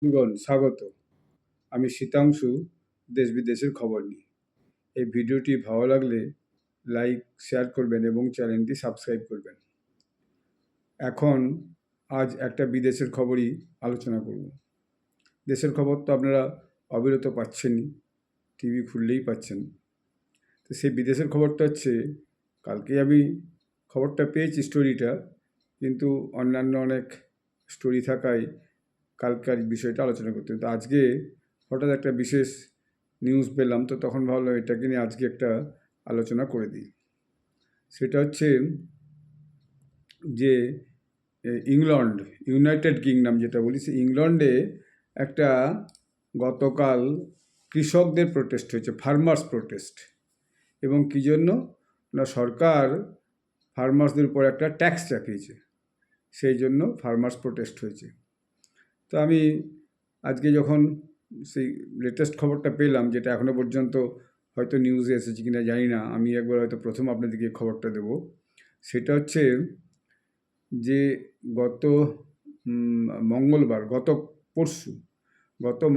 বন্ধুগণ স্বাগত। আমি শীতাংশু, দেশ বিদেশের খবর নিই। এই ভিডিওটি ভালো লাগলে লাইক শেয়ার করবেন এবং চ্যানেলটি সাবস্ক্রাইব করবেন। আজ একটা বিদেশের খবরই আলোচনা করব। দেশের খবর তো আপনারা অবিরত পাচ্ছেনই, টিভি খুললেই পাচ্ছেন। তো সেই বিদেশের খবরটা হচ্ছে, কালকে আমি খবরটা পেয়েছি স্টোরিটা, কিন্তু অন্যান্য অনেক স্টোরি থাকায় কালকার বিষয়টা আলোচনা করতে। তো আজকে হঠাৎ একটা বিশেষ নিউজ পেলাম, তো তখন ভাবলাম এটাকে নিয়ে আজকে একটা আলোচনা করে দিই। সেটা হচ্ছে যে ইংল্যান্ড, ইউনাইটেড কিংডম যেটা বলি, সে ইংল্যান্ডে একটা গতকাল কৃষকদের প্রোটেস্ট হয়েছে, ফার্মার্স প্রোটেস্ট। এবং কী জন্য না, সরকার ফার্মার্সদের উপর একটা ট্যাক্স চাপিয়েছে, সেই জন্য ফার্মার্স প্রোটেস্ট হয়েছে। তো আমি আজকে যখন সেই লেটেস্ট খবরটা পেলাম, যেটা এখনও পর্যন্ত হয়তো নিউজে এসেছে কিনা জানি না, আমি একবার হয়তো প্রথম আপনাদেরকে খবরটা দেব। সেটা হচ্ছে যে গত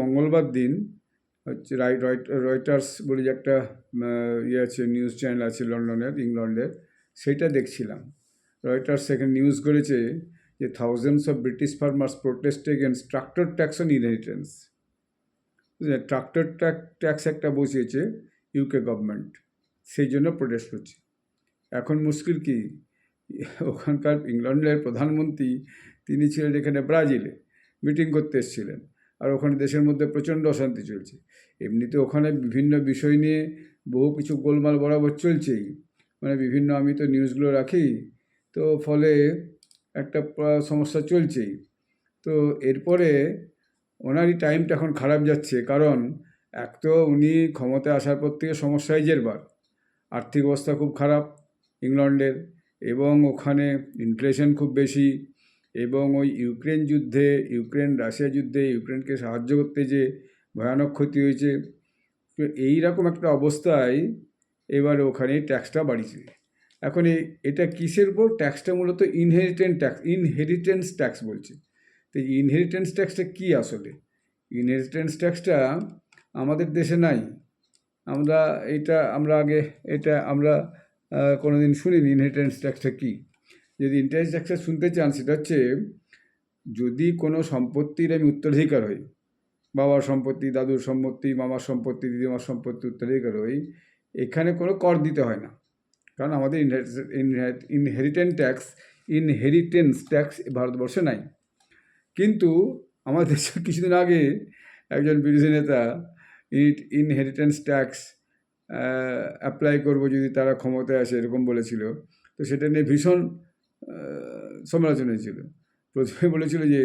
মঙ্গলবার দিন হচ্ছে রয়টার্স বলে যে একটা আছে, নিউজ চ্যানেল আছে লন্ডনের, ইংল্যান্ডের, সেটা দেখছিলাম। রয়টার্স সেখানে নিউজ করেছে যে thousands of British farmers protest against tractor tax on inheritance. Tractor tax একটা বসিয়েছে ইউকে গভর্নমেন্ট, সেই জন্য প্রোটেস্ট হচ্ছে। এখন মুশকিল কি, ওখানকার ইংল্যান্ডের প্রধানমন্ত্রী তিনি ছিলেন এখানে ব্রাজিলে, মিটিং করতে এসেছিলেন, আর ওখানে দেশের মধ্যে প্রচণ্ড অশান্তি চলছে। এমনিতে ওখানে বিভিন্ন বিষয় নিয়ে বহু কিছু গোলমাল বরাবর চলছেই, মানে বিভিন্ন, আমি তো নিউজগুলো রাখি, তো ফলে একটা সমস্যা চলছেই। তো এরপরে ওনারই টাইমটা এখন খারাপ যাচ্ছে, কারণ এক তো উনি ক্ষমতায় আসার পর থেকে সমস্যায় জেরবার, আর্থিক অবস্থা খুব খারাপ ইংল্যান্ডের, এবং ওখানে ইনফ্লেশন খুব বেশি, এবং ওই ইউক্রেন রাশিয়া যুদ্ধে ইউক্রেনকে সাহায্য করতে যে ভয়ানক ক্ষতি হয়েছে। তো এইরকম একটা অবস্থায় এবার ওখানে ট্যাক্সটা বাড়িয়েছে। এখন এটা কিসের উপর ট্যাক্সটা? মূলত ইনহেরিটেন্স ট্যাক্স বলছে। তো ইনহেরিটেন্স ট্যাক্সটা কী আসলে? ইনহেরিটেন্স ট্যাক্সটা আমাদের দেশে নাই, আমরা কোনোদিন শুনিনি ইনহেরিটেন্স ট্যাক্সটা কী। যদি ইনহেরিটেন্স ট্যাক্সটা শুনতে চান, সেটা হচ্ছে যদি কোনো সম্পত্তির আমি উত্তরাধিকার হই, বাবার সম্পত্তি, দাদুর সম্পত্তি, মামার সম্পত্তি, দিদিমার সম্পত্তি উত্তরাধিকার হই, এখানে কোনো কর দিতে হয় না, কারণ আমাদের ইনহেরিটেন্স ট্যাক্স ভারতবর্ষে নাই। কিন্তু আমাদের দেশে কিছুদিন আগে একজন বিরোধী নেতা ইনহেরিটেন্স ট্যাক্স অ্যাপ্লাই করবো যদি তারা ক্ষমতায় আসে, এরকম বলেছিল। তো সেটা নিয়ে ভীষণ সমালোচনা হয়েছিল। প্রথমে বলেছিল যে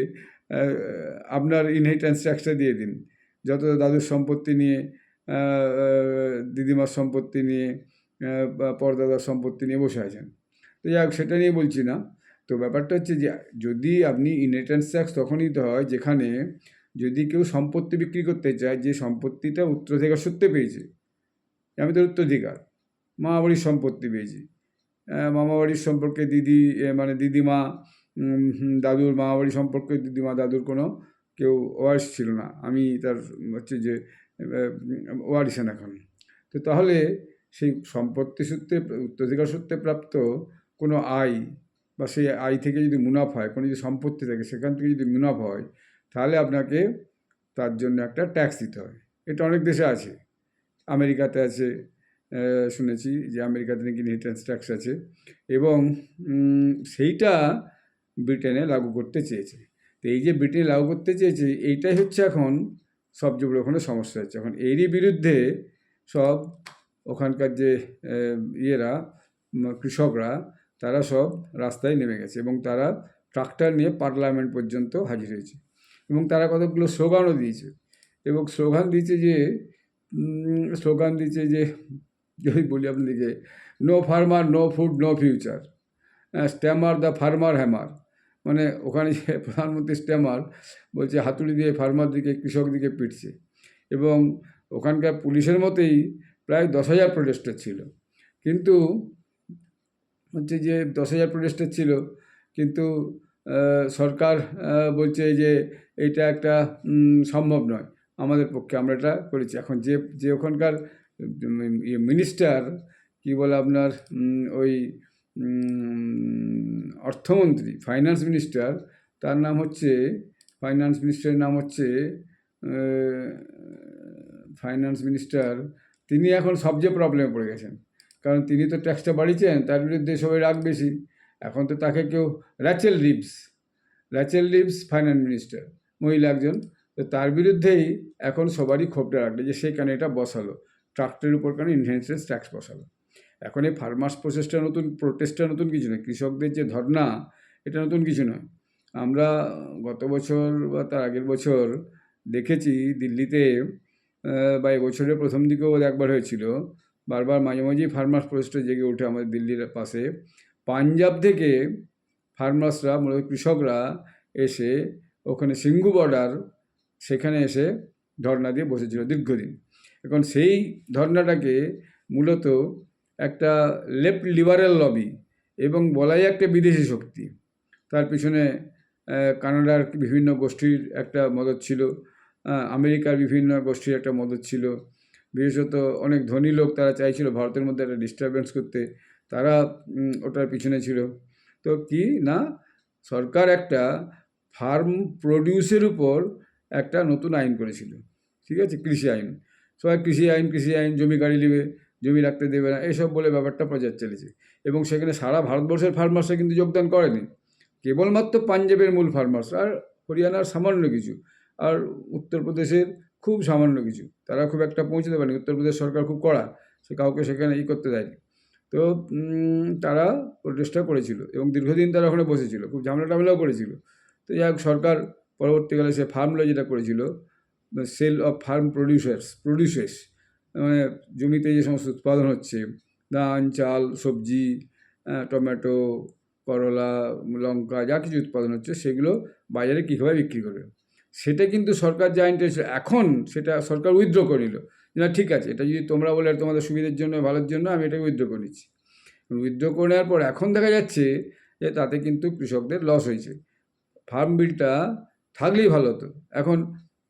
আপনার ইনহেরিটেন্স ট্যাক্সটা দিয়ে দিন, যত দাদুর সম্পত্তি নিয়ে, দিদিমার সম্পত্তি নিয়ে, পরদাদার সম্পত্তি নিয়ে বসে আছেন। তো যাই হোক, সেটা নিয়ে বলছি না। তো ব্যাপারটা হচ্ছে যে যদি আপনি ইনহেরিটেন্স ট্যাক্স তখনই দিতে হয় যেখানে যদি কেউ সম্পত্তি বিক্রি করতে চায়, যে সম্পত্তিটা উত্তরাধিকার সূত্রে পেয়েছে, আমি তো উত্তরাধিকার মামাবাড়ির সম্পত্তি পেয়েছি, মামাবাড়ির সম্পর্কে দিদিমা, দাদুর মামাবাড়ি সম্পর্কে দিদিমা দাদুর কোনো কেউ ওয়ারিশ ছিল না, আমি তার হচ্ছে যে ওয়ারিশান এখন। তো তাহলে সেই সম্পত্তি সূত্রে, উত্তরাধিকার সূত্রে প্রাপ্ত কোনো আয়, বা সেই আয় থেকে যদি মুনাফা হয়, কোনো যদি সম্পত্তি থাকে সেখান থেকে যদি মুনাফা হয়, তাহলে আপনাকে তার জন্য একটা ট্যাক্স দিতে হয়। এটা অনেক দেশে আছে, আমেরিকাতে আছে, শুনেছি যে আমেরিকাতে নাকি ইনহেরিটেন্স ট্যাক্স আছে, এবং সেইটা ব্রিটেনে লাগু করতে চেয়েছে। তো এই যে ব্রিটেনে লাগু করতে চেয়েছে, এইটাই হচ্ছে এখন সবচেয়ে বড় ওখানে সমস্যা হচ্ছে। এখন এরই বিরুদ্ধে সব ওখানকার যে কৃষকরা, তারা সব রাস্তায় নেমে গেছে, এবং তারা ট্রাক্টর নিয়ে পার্লামেন্ট পর্যন্ত হাজির হয়েছে, এবং তারা কতগুলো স্লোগানও দিয়েছে। এবং স্লোগান দিয়েছে যে যদি বলি আপনাদেরকে, no farmer no food no future, stammer the farmer hammer. মানে ওখানে যে প্রধানমন্ত্রী স্ট্যামার বলছে, হাতুড়ি দিয়ে ফার্মার দিকে, কৃষক দিকে পিটছে। এবং ওখানকার পুলিশের মতেই প্রায় 10,000 প্রোটেস্টার ছিল, কিন্তু হচ্ছে যে 10,000 প্রোটেস্টার ছিল, কিন্তু সরকার বলছে যে এইটা একটা সম্ভব নয় আমাদের পক্ষে, আমরা এটা করেছি। এখন যে যে ওখানকার মিনিস্টার, কি বলে আপনার ওই অর্থমন্ত্রী, ফাইন্যান্স মিনিস্টার, তার নাম হচ্ছে, ফাইন্যান্স মিনিস্টারের নাম হচ্ছে ফাইন্যান্স মিনিস্টার, তিনি এখন সবচেয়ে প্রবলেমে পড়ে গেছেন, কারণ তিনি তো ট্যাক্সটা বাড়িয়েছেন, তার বিরুদ্ধে সবাই রাগ বেশি। এখন তো তাকে কেউ, র্যাচেল রিভস ফাইন্যান্স মিনিস্টার, মহিলা একজন, তো তার বিরুদ্ধেই এখন সবারই ক্ষোভটা রাখবে যে সে কেন এটা বসালো, ট্রাক্টরের উপর কেন ইনহেরিটেন্স ট্যাক্স বসালো। এখন এই ফার্মার্স প্রোটেস্টটা নতুন কিছু নয়, কৃষকদের যে ধর্না, এটা নতুন কিছু নয়। আমরা গত বছর বা তার আগের বছর দেখেছি দিল্লিতে, বা এবছরের প্রথম দিকেও একবার হয়েছিল, বারবার মাঝে মাঝেই ফার্মার্স প্রোটেস্টে জেগে ওঠে আমাদের দিল্লির পাশে। পাঞ্জাব থেকে ফার্মার্সরা, মূলত কৃষকরা এসে ওখানে সিঙ্গু বর্ডার, সেখানে এসে ধর্না দিয়ে বসেছিল দীর্ঘদিন। এখন সেই ধর্নাটাকে মূলত একটা লেফট লিবারেল লবি এবং বলাই একটা বিদেশি শক্তি, তার পিছনে কানাডার বিভিন্ন গোষ্ঠীর একটা মদত ছিল, আমেরিকার বিভিন্ন গোষ্ঠীর একটা মদত ছিল, বিশেষত অনেক ধনী লোক তারা চাইছিল ভারতের মধ্যে একটা ডিস্টারবেন্স করতে, তারা ওটার পিছনে ছিল। তো কি না, সরকার একটা ফার্ম প্রডিউসের উপর একটা নতুন আইন করেছিল, ঠিক আছে, কৃষি আইন। সবাই কৃষি আইন, জমি গাড়ি নেবে, জমি রাখতে দেবে না, এসব বলে ব্যাপারটা প্রচার চলেছে। এবং সেখানে সারা ভারতবর্ষের ফার্মার্সরা কিন্তু যোগদান করেনি, কেবলমাত্র পাঞ্জাবের মূল ফার্মার্স, আর হরিয়ানার সামান্য কিছু, আর উত্তরপ্রদেশের খুব সামান্য কিছু, তারা খুব একটা পৌঁছতে পারেনি। উত্তরপ্রদেশ সরকার খুব কড়া, সে কাউকে সেখানে করতে দেয়নি। তো তারা প্রচেষ্টা করেছিল এবং দীর্ঘদিন তারা ওখানে বসেছিল, খুব ঝামেলাও করেছিল। তো যাই হোক, সরকার পরবর্তীকালে সে ফার্ম ল যেটা করেছিল, সেল অফ ফার্ম প্রডিউসেস, মানে জমিতে যে সমস্ত উৎপাদন হচ্ছে, ধান, চাল, সবজি, টমেটো, করলা, লঙ্কা, যা কিছু উৎপাদন হচ্ছে, সেগুলো বাজারে কীভাবে বিক্রি করবে, সেটা কিন্তু সরকার যা ইন্টারেস্ট, এখন সেটা সরকার উইথড্র করে নিল। না, ঠিক আছে, এটা যদি তোমরা বলে তোমাদের সুবিধার জন্য, ভালোর জন্য আমি এটাকে উইথড্র করে নিচ্ছি। উইথড্র করে নেওয়ার পর এখন দেখা যাচ্ছে যে তাতে কিন্তু কৃষকদের লস হয়েছে। ফার্ম বিলটা থাকলেই ভালো হতো। এখন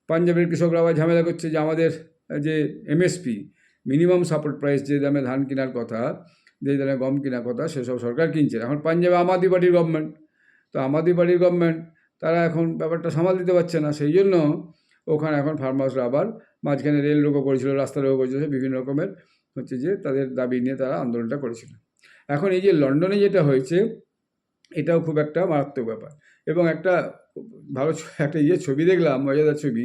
পাঞ্জাবের কৃষকরা আবার ঝামেলা করছে যে আমাদের যে এমএসপি, মিনিমাম সাপোর্ট প্রাইস, যে দামে ধান কেনার কথা, যে দামে গম কেনার কথা, সেসব সরকার কিনছে। এখন পাঞ্জাবে আম আদমি পার্টির গভর্নমেন্ট, তো আম আদমি পার্টির গভর্নমেন্ট, তারা এখন ব্যাপারটা সামাল দিতে পারছে না, সেই জন্য ওখানে এখন ফার্মার্সরা আবার মাঝখানে রেল রোকো করেছিল, রাস্তা রোকো করেছিল, বিভিন্ন রকমের হচ্ছে যে তাদের দাবি নিয়ে তারা আন্দোলনটা করেছিল। এখন এই যে লন্ডনে যেটা হয়েছে, এটাও খুব একটা মারাত্মক ব্যাপার। এবং একটা ভালো একটা ছবি দেখলাম, মজাদার ছবি,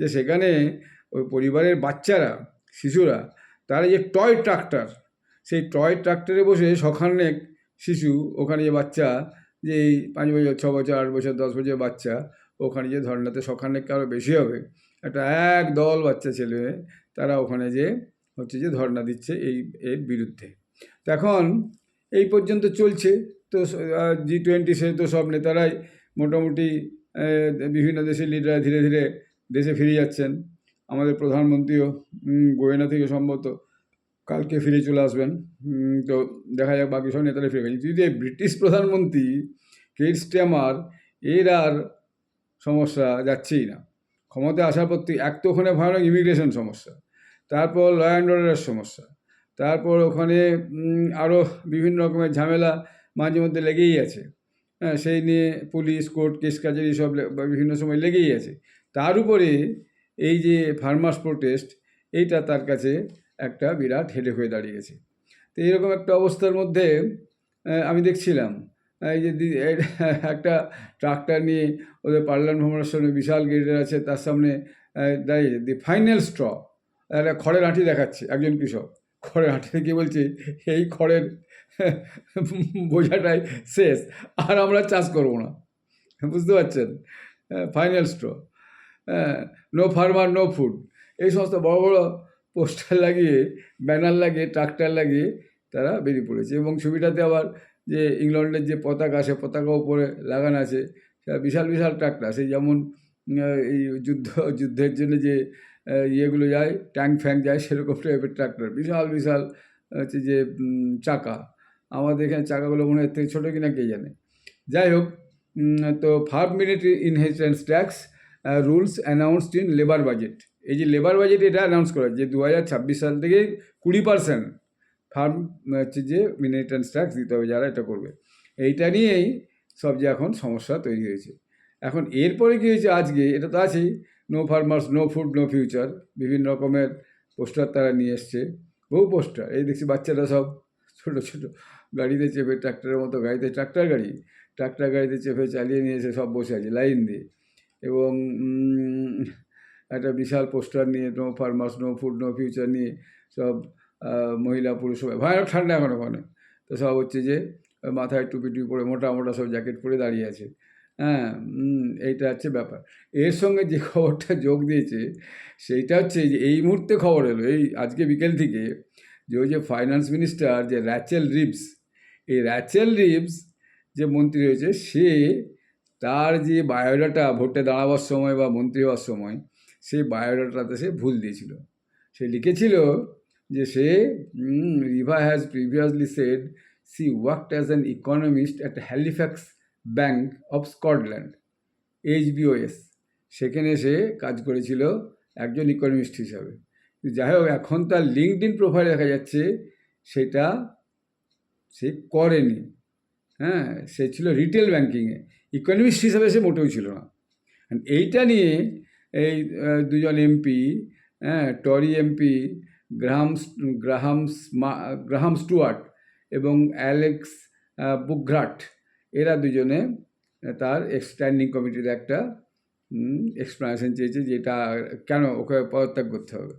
যে সেখানে ওই পরিবারের বাচ্চারা, শিশুরা, তারা যে টয় ট্রাক্টর, সেই টয় ট্রাক্টরে বসে সখানেক শিশু, ওখানে যে বাচ্চা, যে এই 5 বছর, 6 বছর, 8 বছর, 10 বছর বাচ্চা, ওখানে যে ধর্নাতে সখানেক আরও বেশি হবে, একটা এক দল বাচ্চা ছেলে, তারা ওখানে যে হচ্ছে যে ধর্না দিচ্ছে এর বিরুদ্ধে। তো এখন এই পর্যন্ত চলছে। তো G20 সে তো সব নেতারাই মোটামুটি, বিভিন্ন দেশের লিডাররা ধীরে ধীরে দেশে ফিরে যাচ্ছেন। আমাদের প্রধানমন্ত্রীও গোয়েনা থেকে সম্ভবত কালকে ফিরে চলে আসবেন। তো দেখা যাক বাকি সব নেতারা ফিরে গেছে। যদি ব্রিটিশ প্রধানমন্ত্রী কের স্টারমার, এর আর সমস্যা যাচ্ছেই না। ক্ষমতায় আসার পর এক তো ওখানে ভয়ানক ইমিগ্রেশন সমস্যা, তারপর ল অ্যান্ড অর্ডারের সমস্যা, তারপর ওখানে আরও বিভিন্ন রকমের ঝামেলা মাঝে মধ্যে লেগেই আছে। হ্যাঁ, সেই নিয়ে পুলিশ, কোর্ট, কেস কাছারি সব বিভিন্ন সময় লেগেই আছে। তার উপরে এই যে ফার্মার্স প্রোটেস্ট, এইটা তার কাছে একটা বিরাট হেডেক হয়ে দাঁড়িয়েছে। তো এইরকম একটা অবস্থার মধ্যে আমি দেখছিলাম এই যে একটা ট্রাক্টর নিয়ে ওদের পার্লামেন্ট ভবনের সামনে বিশাল গেটের আছে, তার সামনে দাঁড়িয়ে দি ফাইনাল স্ট্র, একটা খড়ের আঁটি দেখাচ্ছে একজন কৃষক। খড়ের আঁটিতে কি বলছে, এই খড়ের বোঝাটাই শেষ, আর আমরা চাষ করবো না। বুঝতে পারছেন? Final straw, no farmer no food, এই সমস্ত বড় বড় পোস্টার লাগিয়ে, ব্যানার লাগিয়ে, ট্রাক্টর লাগিয়ে তারা বেরিয়ে পড়েছে। এবং ছবিটাতে আবার যে ইংল্যান্ডের যে পতাকা, সে পতাকা উপরে লাগানো আছে, বিশাল বিশাল ট্রাক্টর, সেই যেমন এই যুদ্ধের জন্য যে ইয়েগুলো যায়, ট্যাঙ্ক ফ্যাঙ্ক যায়, সেরকম টাইপের ট্রাক্টর, বিশাল বিশাল হচ্ছে যে চাকা। আমাদের এখানে চাকাগুলো মনে হয় এর থেকে ছোটো কিনা কে জানে। যাই হোক, তো farm military inheritance tax rules announced in labour budget. এই যে লেবার বাজেট এটা অ্যানাউন্স করা যে 2026 সাল থেকে 20% ফার্ম হচ্ছে যে ইনহেরিটেন্স ট্যাক্স দিতে হবে যারা এটা করবে। এইটা নিয়েই সব যে এখন সমস্যা তৈরি হয়েছে। এখন এরপরে কী হয়েছে আজকে, এটা তো আছেই, no farmers no food no future, বিভিন্ন রকমের পোস্টার তারা নিয়ে এসছে, বহু পোস্টার। এই দেখছি বাচ্চারা সব ছোটো ছোটো গাড়িতে চেপে, ট্রাক্টরের মতো গাড়িতে, ট্রাক্টর গাড়িতে চেপে চালিয়ে নিয়ে এসে সব বসে আছে লাইন দিয়ে, এবং একটা বিশাল পোস্টার নিয়ে no farmers no food no future নিয়ে সব মহিলা পুরুষ সবাই, ভয়ানক ঠান্ডা এখন ওখানে, তো সব হচ্ছে যে মাথায় টুপি টুপি পরে মোটা মোটা সব জ্যাকেট পরে দাঁড়িয়ে আছে। হ্যাঁ, এইটা হচ্ছে ব্যাপার। এর সঙ্গে যে খবরটা যোগ দিয়েছে সেইটা হচ্ছে যে এই মুহূর্তে খবর এলো এই আজকে বিকেল থেকে, যে ওই যে ফাইন্যান্স মিনিস্টার যে র্যাচেল রিভস, এই র্যাচেল রিভস যে মন্ত্রী হয়েছে, সে তার যে বায়োডাটা ভোটে দাঁড়াবার সময় বা মন্ত্রী হওয়ার সময় সেই বায়োডাটাতে সে ভুল দিয়েছিল। সে লিখেছিল যে সে রিভা has previously said she worked as an economist at Halifax bank of Scotland, HBOS, সেখানে সে কাজ করেছিল একজন ইকোনমিস্ট হিসাবে। যাই হোক, এখন তার লিঙ্কডইন প্রোফাইল দেখা যাচ্ছে সেটা সে করেনি। হ্যাঁ, সে ছিল রিটেল ব্যাঙ্কিংয়ে, ইকোনমিস্ট হিসাবে সে মোটেও ছিল না। এইটা নিয়ে এই দুজন এমপি, হ্যাঁ, টরি এমপি গ্রাহাম স্টুয়ার্ট এবং অ্যালেক্স বুকঘ্রাট, এরা দুজনে তার স্ট্যান্ডিং কমিটির একটা এক্সপ্লানেশন চেয়েছে যে এটা কেন ওকে পদত্যাগ করতে হবে,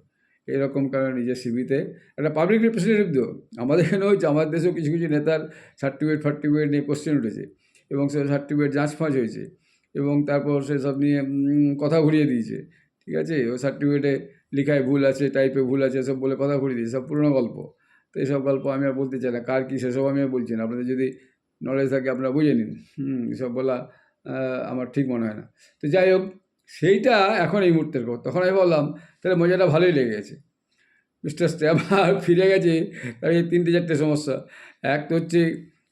এরকম কারণ নিজের সিভিতে একটা পাবলিক রিপ্রেজেন্টেটিভ দেও। আমাদের এখানে হয়েছে, আমাদের দেশেও কিছু কিছু নেতার সার্টিফিকেট নিয়ে কোশ্চেন উঠেছে এবং সে সার্টিফিকেট যাঁচ ফাঁচ হয়েছে এবং তারপর সেসব নিয়ে কথা ঘুরিয়ে দিয়েছে। ঠিক আছে, ওই সার্টিফিকেটে লেখায় ভুল আছে, টাইপে ভুল আছে, সব বলে কথা ঘুরিয়ে দিয়েছে, সব পুরোনো গল্প। তো এইসব গল্প আমি আর বলতে চাই না, কার কী সেসব আমি আর বলছি না, আপনাদের যদি নলেজ থাকে আপনারা বুঝে নিন। এসব বলা আমার ঠিক মনে হয় না। তো যাই হোক, সেইটা এখন এই মুহূর্তের খবর। তখন আমি বললাম তাহলে মজাটা ভালোই লেগে গেছে, মিস্টার স্ট্যাবার ফিরে গেছে। তার এই 3-4টে সমস্যা, এক তো হচ্ছে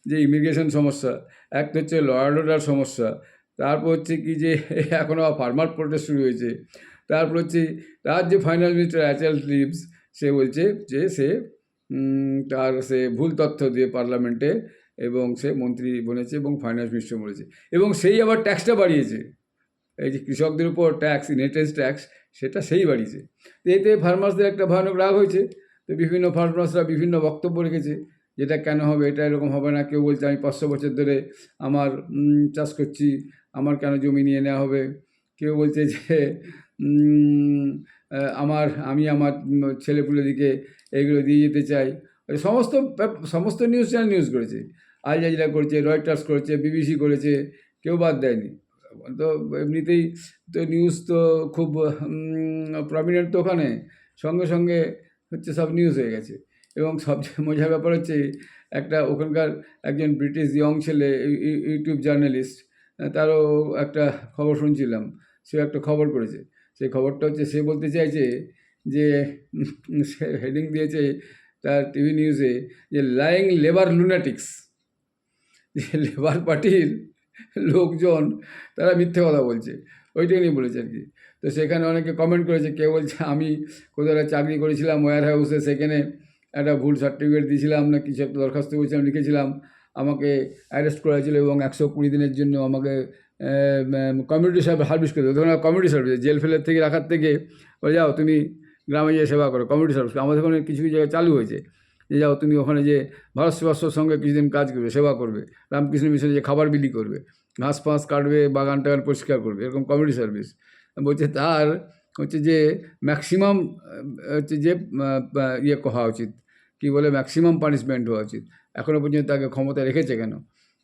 যে ইমিগ্রেশন সমস্যা, এক তো হচ্ছে ল অ্যান্ড অর্ডার সমস্যা, তারপর হচ্ছে কি যে এখনও ফার্মার প্রোটেস্ট শুরু হয়েছে, তারপর হচ্ছে তার যে ফাইনান্স মিনিস্টার র্যাচেল রিভস, সে বলছে যে সে সে ভুল তথ্য দিয়ে পার্লামেন্টে এবং সে মন্ত্রী বলেছে এবং ফাইন্যান্স মিনিস্টার বলেছে, এবং সেই আবার ট্যাক্সটা বাড়িয়েছে, এই যে কৃষকদের উপর ট্যাক্স, ইনহেরিটেন্স ট্যাক্স, সেটা সেই বাড়িয়েছে। তো এতে ফার্মার্সদের একটা ভয়ানক রাগ হয়েছে। তো বিভিন্ন ফার্মার্সরা বিভিন্ন বক্তব্য রেখেছে, যেটা কেন হবে, এটা এরকম হবে না। কেউ বলছে আমি 500 বছর ধরে আমার চাষ করছি, আমার কেন জমি নিয়ে নেওয়া হবে। কেউ বলছে যে আমি আমার ছেলেপুলেদিকে এইগুলো দিয়ে যেতে চাই। সমস্ত নিউজ চ্যানেল নিউজ করেছে, আল জাজিরা করেছে, রয়টার্স করেছে, BBC করেছে, কেউ বাদ দেয়নি। তো এমনিতেই তো নিউজ তো খুব প্রমিনেন্ট, তো ওখানে সঙ্গে সঙ্গে হচ্ছে সব নিউজ হয়ে গেছে। এবং সবচেয়ে মজার ব্যাপার হচ্ছে একটা ওখানকার একজন ব্রিটিশ ইয়ং ছেলে, ইউটিউব জার্নালিস্ট, তারও একটা খবর শুনছিলাম, সে একটা খবর করেছে। সেই খবরটা হচ্ছে, সে বলতে চাইছে যে সে হেডিং দিয়েছে তার টিভি নিউজে যে লাইং লেবার লুনাটিক্স, যে লেবার পার্টির লোকজন তারা মিথ্যে কথা বলছে, ওইটাই নিয়ে বলেছে আর কি। তো সেখানে অনেকে কমেন্ট করেছে, কেউ বলছে আমি কোথাও একটা চাকরি করেছিলাম ওয়্যার হাউসে, সেখানে একটা ভুল সার্টিফিকেট দিয়েছিলাম না কিছু একটা দরখাস্ত করেছিলাম, লিখেছিলাম, আমাকে অ্যারেস্ট করা হয়েছিল এবং 120 দিনের জন্য আমাকে কমিউনিটি সার্ভিস করে দেবে। ধরুন কমিউনিটি সার্ভিস, জেল ফেলের থেকে রাখার থেকে বলে যাও তুমি গ্রামে গিয়ে সেবা করো, কমিউনিটি সার্ভিস। আমাদের ওখানে কিছু কিছু জায়গায় চালু হয়েছে যে যাও তুমি ওখানে যে ভারত সেবাশ্রমের সঙ্গে কিছুদিন কাজ করবে, সেবা করবে, রামকৃষ্ণ মিশনে যে খাবার বিলি করবে, ঘাস ফাঁস কাটবে, বাগান টাগান পরিষ্কার করবে, এরকম কমিউনিটি সার্ভিস। বলছে তার হচ্ছে যে ম্যাক্সিমাম হচ্ছে যে ইয়ে হওয়া উচিত, কী বলে, ম্যাক্সিমাম পানিশমেন্ট হওয়া উচিত। এখনও পর্যন্ত তাকে ক্ষমতা রেখেছে কেন,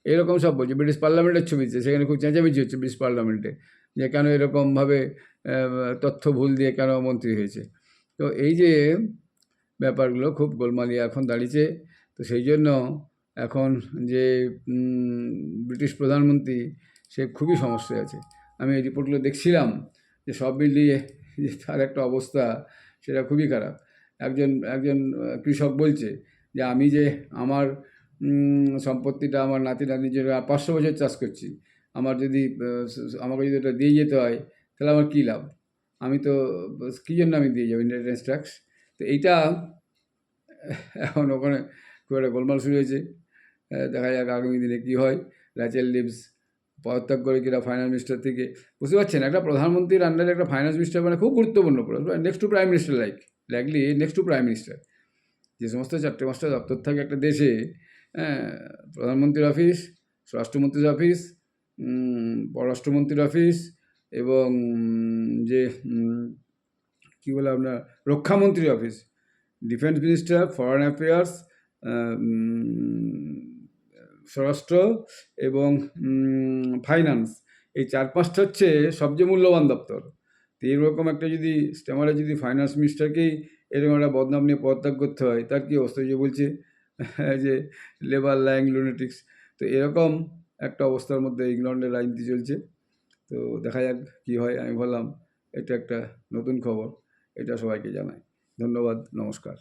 এরকম সব বলছে। ব্রিটিশ পার্লামেন্টের ছবি দিচ্ছে, সেখানে খুব চেঁচামেচি হচ্ছে ব্রিটিশ পার্লামেন্টে, যে কেন এরকমভাবে তথ্য ভুল দিয়ে কেন মন্ত্রী হয়েছে। তো এই যে ব্যাপারগুলো খুব গোলমালিয়ে এখন দাঁড়িয়েছে। তো সেই জন্য এখন যে ব্রিটিশ প্রধানমন্ত্রী, সে খুবই সমস্যায় আছে। আমি এই রিপোর্টগুলো দেখছিলাম যে সব মিলিয়ে যে তার একটা অবস্থা, সেটা খুবই খারাপ। একজন কৃষক বলছে যে আমি যে আমার সম্পত্তিটা আমার নাতি নাতনির জন্য 500 বছর চাষ করছি, আমাকে যদি এটা দিয়ে যেতে হয়, তাহলে আমার কী লাভ? আমি তো কী জন্য আমি দিয়ে যাবো ইনহেরিটেন্স ট্যাক্স? তো এইটা এখন ওখানে খুব একটা গোলমাল শুরু হয়েছে। দেখা যাক আগামী দিনে কী হয়। র্যাচেল লিভস পদত্যাগ করে কিনা ফাইন্যান্স মিনিস্টার থেকে, বুঝতে পারছেন, একটা প্রধানমন্ত্রীর আন্ডারে একটা ফাইন্যান্স মিনিস্টার মানে খুব গুরুত্বপূর্ণ post, next to prime minister, likely next to prime minister. যে সমস্ত 4টে-5টা দপ্তর থাকে একটা দেশে, হ্যাঁ, প্রধানমন্ত্রীর অফিস, স্বরাষ্ট্রমন্ত্রীর অফিস, পররাষ্ট্রমন্ত্রীর অফিস এবং যে কী বলে আপনার রক্ষামন্ত্রীর office, defence minister, foreign affairs, স্বরাষ্ট্র এবং ফাইন্যান্স, এই 4-5টা হচ্ছে সবচেয়ে মূল্যবান দপ্তর। তো এরকম একটা যদি স্ট্যামারে যদি ফাইন্যান্স মিনিস্টারকেই এরকম একটা বদনাম নিয়ে পদত্যাগ করতে হয়, তার কী অবস্থা? যে বলছে যে লেবার লাইং লুনেটিক্স। তো এরকম একটা অবস্থার মধ্যে ইংল্যান্ডের রাজনীতি চলছে। তো দেখা যাক কী হয়। আমি বললাম এটা একটা নতুন খবর, এটা সবাইকে জানাই। ধন্যবাদ, নমস্কার।